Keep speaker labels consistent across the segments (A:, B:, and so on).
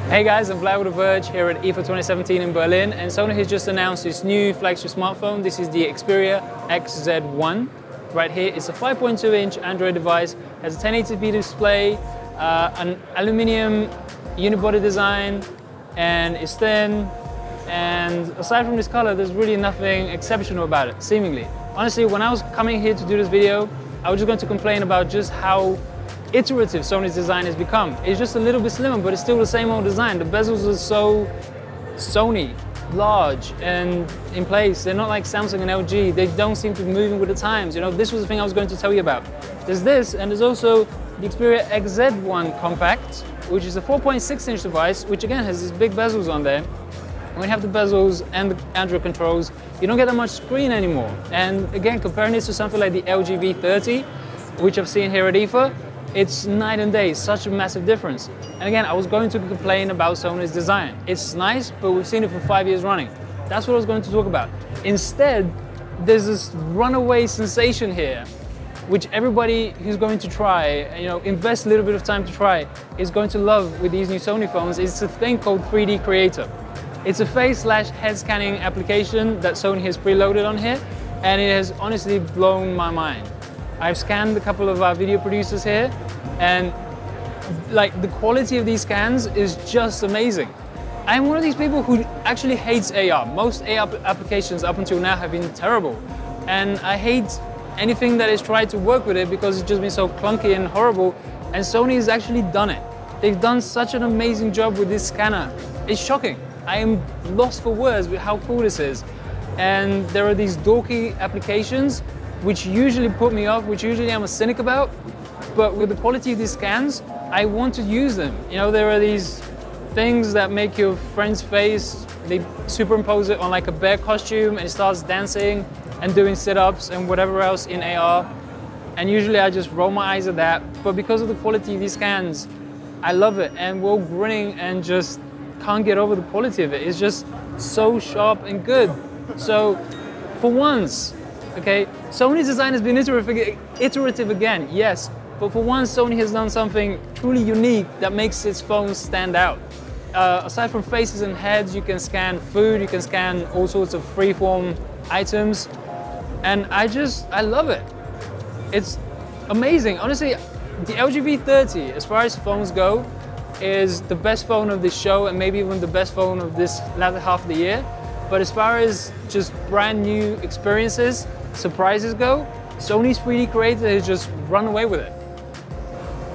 A: Hey guys, I'm Vlad with the Verge here at IFA 2017 in Berlin, and Sony has just announced its new flagship smartphone. This is the Xperia XZ1. Right here, it's a 5.2-inch Android device, has a 1080p display, an aluminium unibody design, and it's thin. And aside from this color, there's really nothing exceptional about it, seemingly. Honestly, when I was coming here to do this video, I was just going to complain about just how iterative Sony's design has become. It's just a little bit slimmer, but it's still the same old design. The bezels are so Sony, large and in place. They're not like Samsung and LG. They don't seem to be moving with the times. You know, this was the thing I was going to tell you about. There's this, and there's also the Xperia XZ1 Compact, which is a 4.6-inch device, which again has these big bezels on there. When you have the bezels and the Android controls, you don't get that much screen anymore. And again, comparing this to something like the LG V30, which I've seen here at IFA, it's night and day, such a massive difference. And again, I was going to complain about Sony's design. It's nice, but we've seen it for 5 years running. That's what I was going to talk about. Instead, there's this runaway sensation here, which everybody who's going to try, invest a little bit of time to try, is going to love with these new Sony phones. It's a thing called 3D Creator. It's a face/head scanning application that Sony has preloaded on here, and it has honestly blown my mind. I've scanned a couple of our video producers here, and like the quality of these scans is just amazing. I'm one of these people who actually hates AR. Most AR applications up until now have been terrible, and I hate anything that has tried to work with it because it's just been so clunky and horrible, and Sony has actually done it. They've done such an amazing job with this scanner. It's shocking. I am lost for words with how cool this is. And there are these dorky applications which usually put me off, which usually I'm a cynic about, but with the quality of these scans, I want to use them. You know, there are these things that make your friend's face, they superimpose it on like a bear costume and it starts dancing and doing sit-ups and whatever else in AR. And usually I just roll my eyes at that, but because of the quality of these scans, I love it. And we're all grinning and just can't get over the quality of it. It's just so sharp and good. So for once, okay, Sony's design has been iterative again, yes, but for once Sony has done something truly unique that makes its phones stand out. Aside from faces and heads, you can scan food, you can scan all sorts of freeform items, and I love it. It's amazing. Honestly, the LG V30, as far as phones go, is the best phone of this show and maybe even the best phone of this latter half of the year. But as far as just brand new experiences, surprises go, Sony's 3D Creator has just run away with it.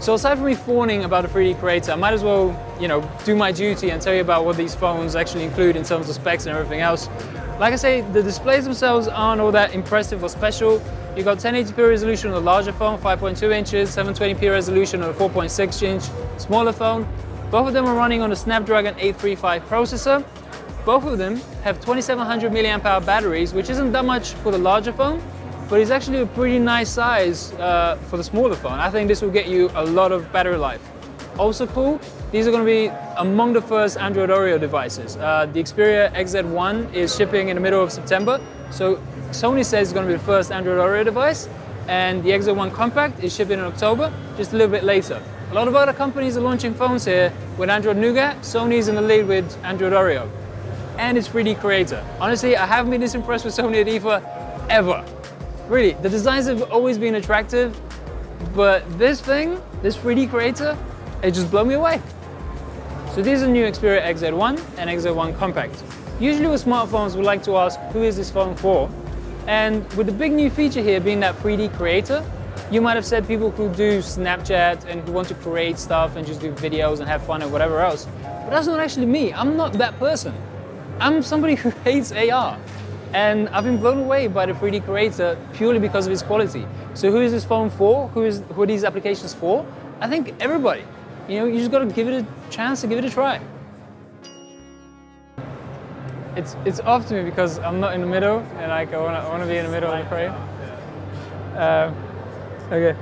A: So aside from me fawning about the 3D Creator, I might as well, do my duty and tell you about what these phones actually include in terms of specs and everything else. Like I say, the displays themselves aren't all that impressive or special. You've got 1080p resolution on the larger phone, 5.2 inches, 720p resolution on a 4.6-inch smaller phone. Both of them are running on a Snapdragon 835 processor. Both of them have 2700 mAh batteries, which isn't that much for the larger phone, but it's actually a pretty nice size for the smaller phone. I think this will get you a lot of battery life. Also cool, these are going to be among the first Android Oreo devices. The Xperia XZ1 is shipping in the middle of September, so Sony says it's going to be the first Android Oreo device, and the XZ1 Compact is shipping in October, just a little bit later. A lot of other companies are launching phones here with Android Nougat. Sony's in the lead with Android Oreo. And it's 3D Creator. Honestly, I haven't been this impressed with Sony at IFA ever. Really, the designs have always been attractive, but this 3D Creator, it just blew me away. So these are new Xperia XZ1 and XZ1 Compact. Usually with smartphones, we like to ask, who is this phone for? And with the big new feature here being that 3D Creator, you might have said people who do Snapchat and who want to create stuff and just do videos and have fun and whatever else. But that's not actually me. I'm not that person. I'm somebody who hates AR. And I've been blown away by the 3D Creator purely because of its quality. So who is this phone for? Who are these applications for? I think everybody. You just got to give it a chance to give it a try. It's off to me because I'm not in the middle, and I want to be in the middle of the frame. Okay.